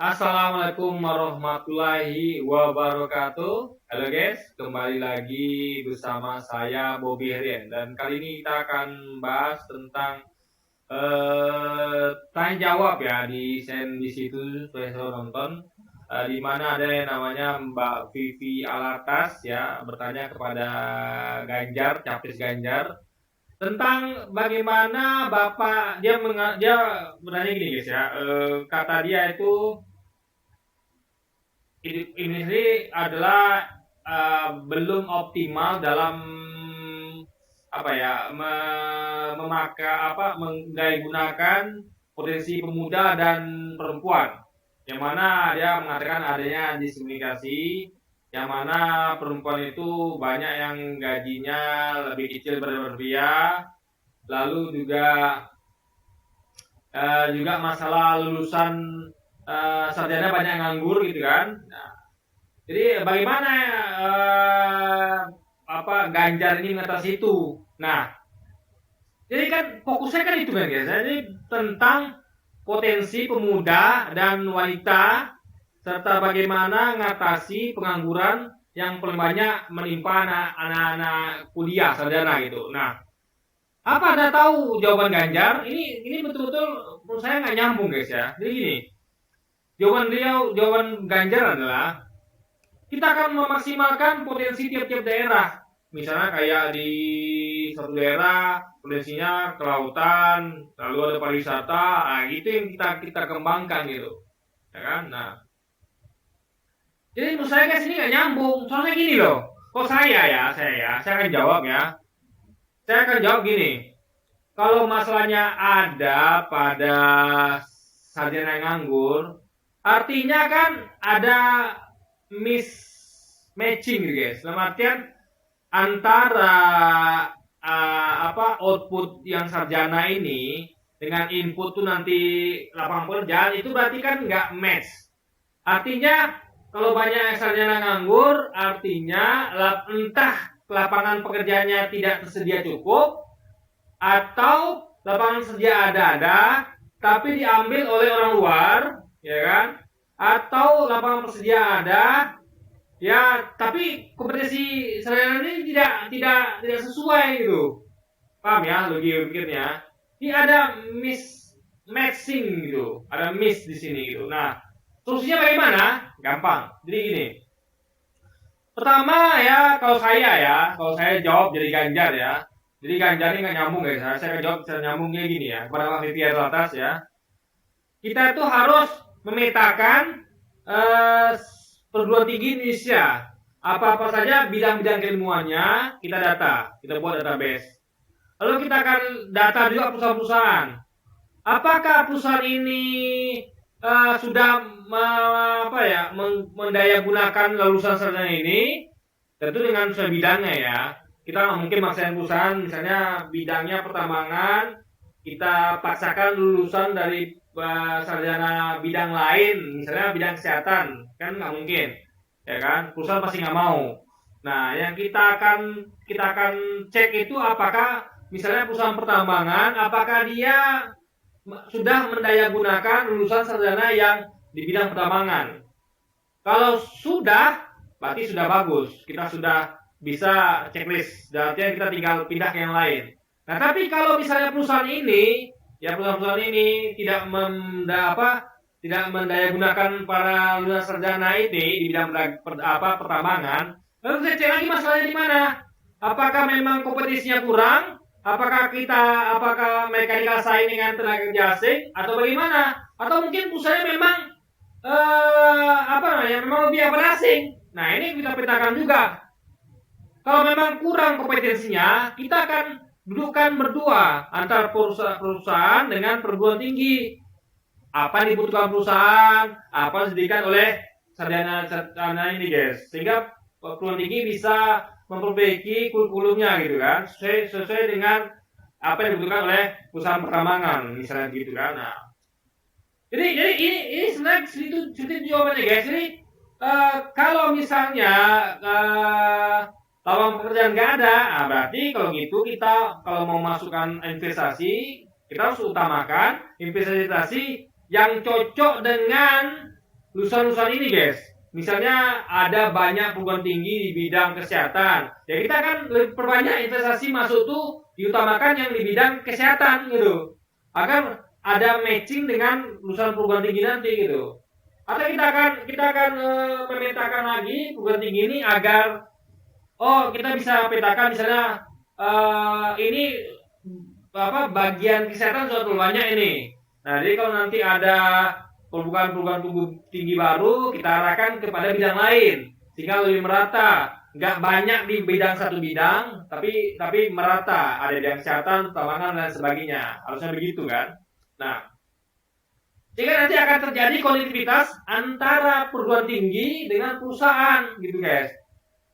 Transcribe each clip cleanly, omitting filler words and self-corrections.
Assalamualaikum warahmatullahi wabarakatuh. Halo guys, kembali lagi bersama saya Bobby Herian dan kali ini kita akan bahas tentang tanya jawab ya di situ supaya selalu nonton. Di mana ada yang namanya Mbak Vivi Alatas ya bertanya kepada Ganjar, Capres Ganjar tentang bagaimana Bapak dia bertanya gini guys ya, kata dia itu ini sendiri adalah belum optimal dalam apa ya memakai menggunakan potensi pemuda dan perempuan, yang mana dia mengatakan adanya diskriminasi, yang mana perempuan itu banyak yang gajinya lebih kecil daripada pria, lalu juga masalah lulusan sarjana banyak nganggur gitu kan. Nah, jadi bagaimana Ganjar ini mengatasi itu? Nah, jadi kan fokusnya kan itu kan guys. Jadi tentang potensi pemuda dan wanita serta bagaimana mengatasi pengangguran yang paling banyak menimpa anak-anak kuliah sarjana gitu. Nah, apa Anda tahu jawaban Ganjar? Ini betul-betul menurut saya nggak nyambung guys ya. Jadi gini, jawaban Ganjar adalah kita akan memaksimalkan potensi tiap-tiap daerah. Misalnya kayak di satu daerah potensinya kelautan, lalu ada pariwisata, nah itu yang kita kembangkan gitu, ya kan? Nah, jadi menurut saya guys ini nggak nyambung. Soalnya gini loh, kok saya akan jawab ya. Saya akan jawab gini, kalau masalahnya ada pada sarjana yang nganggur, artinya kan ada mismatching gitu guys. Dalam artian antara output yang sarjana ini dengan input tuh nanti lapangan pekerjaan itu berarti kan nggak match. Artinya kalau banyak sarjana nganggur, artinya entah lapangan pekerjaannya tidak tersedia cukup, atau lapangan kerja ada, tapi diambil oleh orang luar, ya kan? Atau lapangan pekerja ada, ya tapi kompetensi sarjana ini tidak sesuai gitu. Paham ya logika pikirnya? Ini ada mismatching gitu, ada miss di sini gitu. Nah, solusinya bagaimana? Gampang. Jadi gini. Pertama ya, kalau saya jawab jadi Ganjar ya. Jadi Ganjar ini nggak nyambung guys. Saya jawab secara nyambungnya gini ya, kepada Mas Vivi atas ya. Kita itu harus memetakan perguruan tinggi Indonesia. Apa-apa saja bidang-bidang keilmuannya kita buat database. Lalu kita akan data juga perusahaan-perusahaan. Apakah perusahaan ini sudah mendaya gunakan lulusan sarjana ini? Tentu dengan sesuai bidangnya ya. Kita nggak mungkin maksain perusahaan, misalnya bidangnya pertambangan, kita paksakan lulusan dari sarjana bidang lain, misalnya bidang kesehatan, kan nggak mungkin, ya kan? Perusahaan pasti nggak mau. Nah, yang kita akan cek itu apakah misalnya perusahaan pertambangan, apakah dia sudah mendayagunakan lulusan sarjana yang di bidang pertambangan. Kalau sudah, berarti sudah bagus. Kita sudah bisa checklist. Artinya kita tinggal pindah ke yang lain. Nah, tapi kalau misalnya perusahaan ini tidak mendayagunakan para lulusan sarjana ini di bidang pertambangan, lalu saya cek lagi masalahnya di mana? Apakah memang kompetisinya kurang? Apakah mereka dikasain dengan tenaga kerja asing atau bagaimana? Atau mungkin perusahaannya memang memang lebih asing. Nah, ini kita petakan juga. Kalau memang kurang kompetensinya, kita akan dudukkan berdua antara perusahaan dengan perguruan tinggi. Apa yang dibutuhkan perusahaan, apa yang disediakan oleh sarjana ini guys, sehingga perguruan tinggi bisa memperbaiki kurikulumnya gitu kan, sesuai dengan apa yang dibutuhkan oleh perusahaan pertambangan misalnya gitu kan. Nah, jadi ini sebenarnya itu jawabannya guys. Jadi kalau misalnya lapangan pekerjaan nggak ada, berarti kalau gitu kita kalau mau masukkan investasi, kita harus utamakan investasi yang cocok dengan lulusan-lulusan ini guys, misalnya ada banyak perguruan tinggi di bidang kesehatan, ya kita kan perbanyak investasi masuk tuh diutamakan yang di bidang kesehatan gitu, agar ada matching dengan lulusan perguruan tinggi nanti gitu. Atau kita akan memetakan lagi perguruan tinggi ini agar kita bisa petakan misalnya ini bagian kesehatan sudah terlalu banyak ini. Nah, jadi kalau nanti ada perguruan tinggi baru, kita arahkan kepada bidang lain sehingga lebih merata, nggak banyak di bidang satu bidang, tapi merata, ada bidang kesehatan, pertambangan dan sebagainya. Harusnya begitu kan? Nah, sehingga nanti akan terjadi konektivitas antara perguruan tinggi dengan perusahaan gitu guys.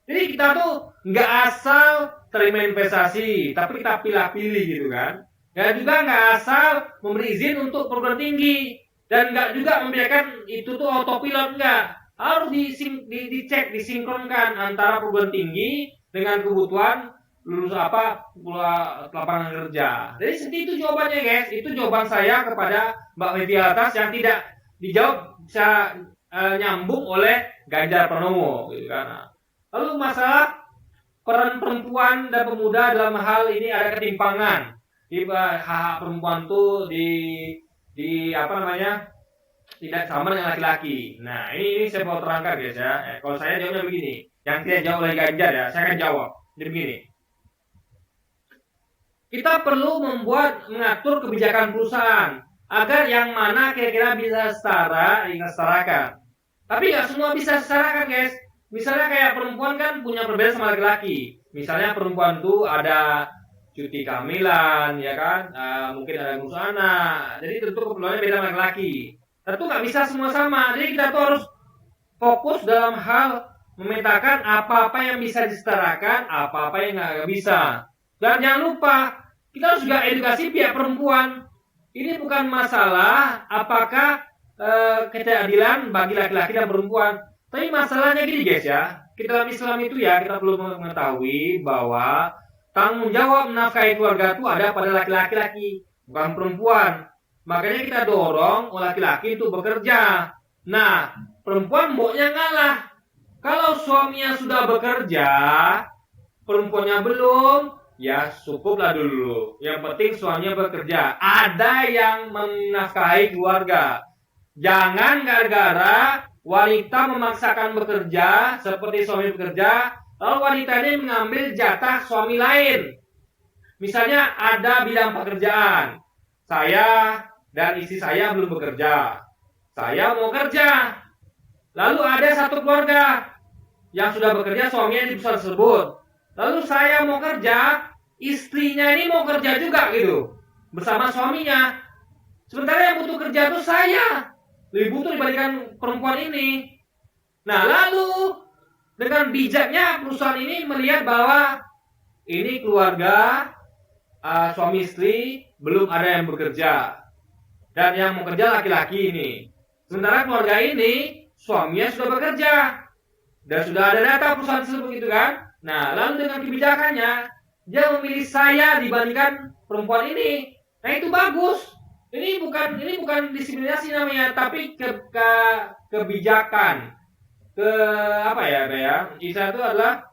Jadi kita tuh nggak asal terima investasi, tapi kita pilih-pilih gitu kan. Dan juga nggak asal memberi izin untuk perguruan tinggi, dan nggak juga membiarkan itu tuh autopilot, nggak. Harus dicek, disinkronkan antara perguruan tinggi dengan kebutuhan lulus lapangan kerja. Jadi seperti itu jawabannya guys. Itu jawaban saya kepada Mbak Fethi Alatas yang tidak dijawab bisa nyambung oleh Ganjar Pranowo gitu kan. Lalu masalah peran perempuan dan pemuda dalam hal ini ada ketimpangan. Di hak perempuan tuh tidak sama dengan laki-laki. Nah, ini saya mau terangkan guys ya. Kalau saya jawabnya begini, yang tidak jawab oleh Ganjar ya, saya akan jawab. Jadi begini. Kita perlu mengatur kebijakan perusahaan agar yang mana kira-kira bisa setarakan. Tapi nggak semua bisa setarakan guys. Misalnya kayak perempuan kan punya perbedaan sama laki-laki. Misalnya perempuan tuh ada cuti kehamilan, ya kan? Mungkin ada ngurus anak. Jadi tentu keperluannya beda sama laki-laki. Tentu nggak bisa semua sama. Jadi kita tuh harus fokus dalam hal memetakan apa-apa yang bisa disetarakan, apa-apa yang nggak bisa. Dan jangan lupa, kita harus juga edukasi pihak perempuan. Ini bukan masalah apakah keadilan bagi laki-laki dan perempuan. Tapi masalahnya gini guys ya, kita dalam Islam itu ya, kita perlu mengetahui bahwa tanggung jawab menafkahi keluarga itu ada pada laki-laki, bukan perempuan. Makanya kita dorong laki-laki itu bekerja. Nah, perempuan maunya ngalah. Kalau suaminya sudah bekerja, perempuannya belum, ya cukuplah dulu. Yang penting suaminya bekerja. Ada yang menafkahi keluarga. Jangan gara-gara wanita memaksakan bekerja seperti suami bekerja, lalu wanita ini mengambil jatah suami lain. Misalnya ada bidang pekerjaan, saya dan istri saya belum bekerja, saya mau kerja. Lalu ada satu keluarga yang sudah bekerja, suaminya di perusahaan tersebut. Lalu saya mau kerja, istrinya ini mau kerja juga gitu, bersama suaminya. Sementara yang butuh kerja itu saya, lebih butuh dibandingkan perempuan ini. Nah, lalu dengan bijaknya perusahaan ini melihat bahwa ini keluarga suami istri belum ada yang bekerja, dan yang mau kerja laki-laki ini. Sementara keluarga ini suaminya sudah bekerja dan sudah ada data perusahaan tersebut gitu kan. Nah, lalu dengan kebijakannya dia memilih saya dibandingkan perempuan ini. Nah, itu bagus. Ini bukan diskriminasi namanya, tapi kebijakan. Istilah itu adalah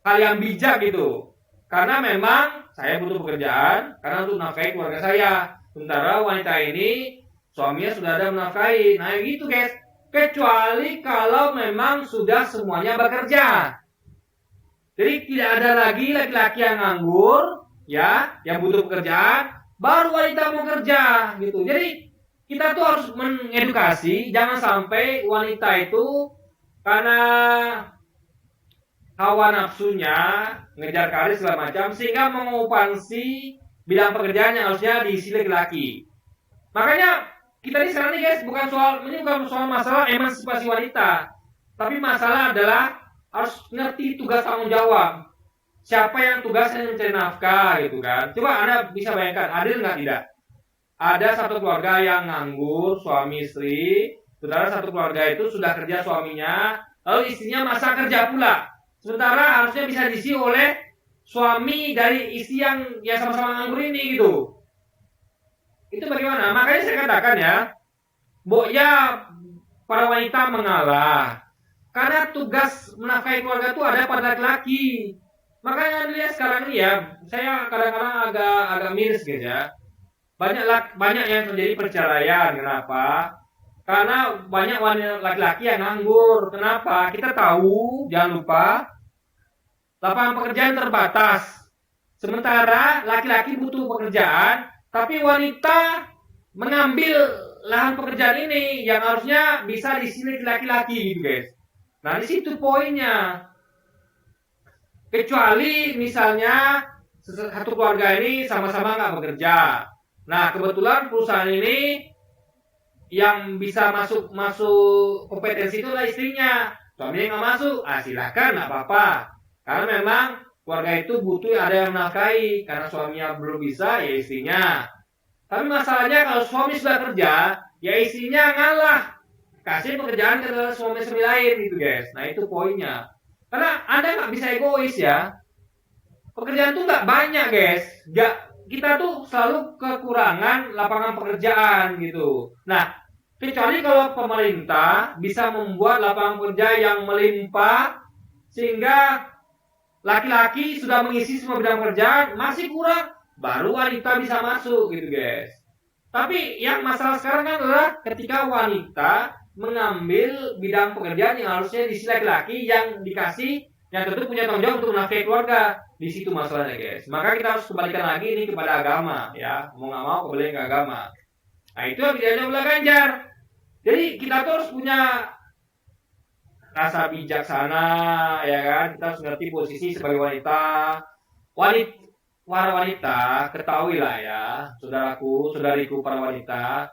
hal yang bijak gitu. Karena memang saya butuh pekerjaan karena untuk menafkahi keluarga saya. Sementara wanita ini suaminya sudah ada menafkahi. Nah, gitu guys. Kecuali kalau memang sudah semuanya bekerja. Jadi tidak ada lagi laki-laki yang nganggur, ya, yang butuh pekerjaan, baru wanita mau kerja gitu. Jadi kita tuh harus mengedukasi, jangan sampai wanita itu karena hawa nafsunya ngejar karir segala macam sehingga mengokupansi bidang pekerjaan yang harusnya diisi laki-laki. Makanya kita ini sekarang nih guys, bukan soal masalah emansipasi wanita, tapi masalah adalah harus ngerti tugas tanggung jawab. Siapa yang tugasnya mencari nafkah gitu kan? Coba Anda bisa bayangkan, adil nggak tidak? Ada satu keluarga yang nganggur, suami istri. Sementara satu keluarga itu sudah kerja suaminya, lalu istrinya masa kerja pula. Sementara harusnya bisa diisi oleh suami dari istri yang sama-sama nganggur ini gitu. Itu bagaimana? Makanya saya katakan ya, para wanita mengalah. Karena tugas menafkahi keluarga itu ada pada laki-laki. Makanya lihat sekarang ini ya, saya kadang-kadang agak miris guys ya. Banyak yang terjadi perceraian. Kenapa? Karena banyak wanita laki-laki yang nganggur. Kenapa? Kita tahu, jangan lupa, lapangan pekerjaan terbatas. Sementara laki-laki butuh pekerjaan, tapi wanita mengambil lahan pekerjaan ini yang harusnya bisa diisi laki-laki gitu guys. Nah di situ poinnya. Kecuali misalnya satu keluarga ini sama-sama nggak bekerja. Nah kebetulan perusahaan ini yang bisa masuk kompetensi itu adalah istrinya. Suaminya nggak masuk, silahkan nggak apa-apa. Karena memang keluarga itu butuh ada yang menafkahi. Karena suaminya belum bisa, ya istrinya. Tapi masalahnya kalau suami sudah kerja, ya istrinya ngalah. Kasih pekerjaan ke suami lain gitu guys. Nah itu poinnya. Karena Anda nggak bisa egois ya. Pekerjaan tuh nggak banyak guys. Kita tuh selalu kekurangan lapangan pekerjaan gitu. Nah kecuali kalau pemerintah bisa membuat lapangan kerja yang melimpah sehingga laki-laki sudah mengisi semua bidang pekerjaan, masih kurang, baru wanita bisa masuk gitu guys. Tapi yang masalah sekarang kan adalah ketika wanita mengambil bidang pekerjaan yang harusnya diisi laki-laki yang dikasih, yang tentu punya tanggung jawab untuk menafkahi keluarga. Di situ masalahnya guys. Maka kita harus kembalikan lagi ini kepada agama ya. Mau nggak mau kembali ke agama. Nah itu yang tidak boleh Ganjar. Jadi kita tuh harus punya rasa bijaksana ya kan. Kita harus ngerti posisi sebagai wanita. Para wanita, ketahuilah ya, saudariku para wanita,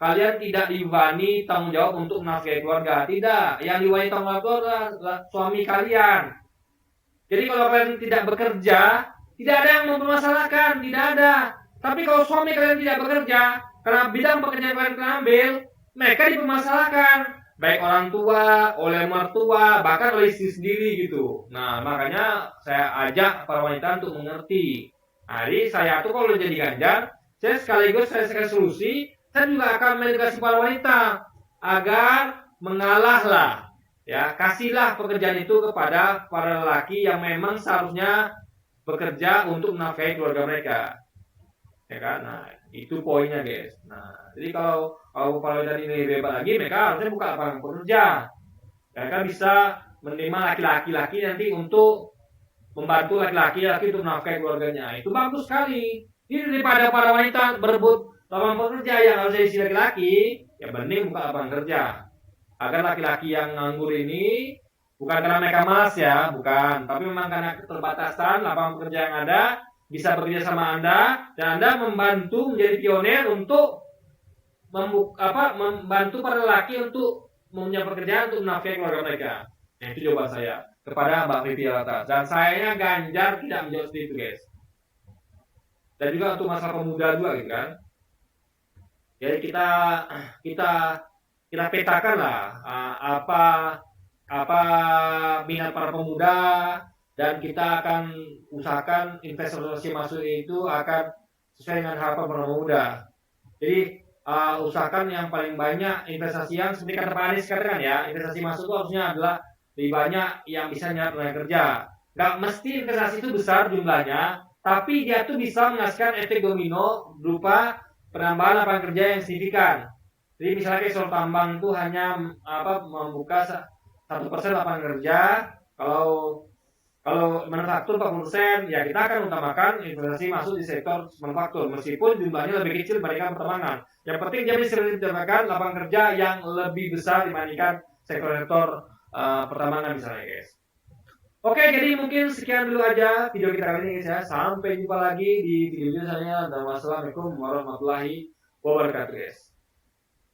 kalian tidak dibebani tanggung jawab untuk menafkahi keluarga. Tidak, yang dibebani tanggung jawab adalah suami kalian. Jadi kalau kalian tidak bekerja, tidak ada yang mempermasalahkan, tidak ada. Tapi kalau suami kalian tidak bekerja, karena bidang pekerjaan kalian ambil, mereka dipermasalahkan. Baik orang tua, oleh mertua, bahkan oleh istri sendiri gitu. Nah, makanya saya ajak para wanita untuk mengerti. Jadi saya tuh kalau jadi Ganjar, saya sekaligus saya solusi, saya juga akan mengedukasi para wanita agar mengalahlah, ya kasihlah pekerjaan itu kepada para lelaki yang memang seharusnya bekerja untuk menafkahi keluarga mereka, ya kan? Nah itu poinnya guys. Nah jadi kalau para wanita ini hebat lagi, mereka harusnya buka lapangan pekerja, mereka bisa menerima laki-laki nanti untuk membantu laki-laki untuk menafkahi keluarganya. Itu bagus sekali. Ini daripada para wanita berebut lapangan pekerja yang harus diisi laki-laki, ya mending buka lapangan kerja. Agar laki-laki yang nganggur ini bukan karena mereka malas ya, bukan, tapi memang karena keterbatasan lapangan pekerja yang ada, bisa bekerja sama Anda dan Anda membantu menjadi pionir untuk membantu para laki untuk mempunyai pekerjaan untuk menafkahi keluarga mereka. Nah, itu jawaban saya kepada Mbak Vivi Alata. Dan sayangnya Ganjar tidak menjawab seperti itu guys. Dan juga untuk masalah pemuda juga gitu kan. Jadi kita petakan lah apa minat para pemuda, dan kita akan usahakan investasi masuk itu akan sesuai dengan harapan para pemuda. Jadi usahakan yang paling banyak investasi yang seperti kata Pak Anies katakan ya, investasi masuk itu harusnya adalah lebih banyak yang bisa nyerap tenaga kerja. Gak mesti investasi itu besar jumlahnya, tapi dia tuh bisa menghasilkan efek domino berupa penambahan lapangan kerja yang signifikan. Jadi misalnya kayak soal tambang itu hanya membuka 1% lapangan kerja, kalau manufaktur 40%, ya kita akan utamakan investasi masuk di sektor manufaktur meskipun jumlahnya lebih kecil dibandingkan pertambangan. Yang penting dia bisa menciptakan lapangan kerja yang lebih besar dibandingkan sektor pertambangan misalnya guys. Oke, jadi mungkin sekian dulu aja video kita kali ini guys ya. Sampai jumpa lagi di video selanjutnya. Wassalamualaikum warahmatullahi wabarakatuh guys.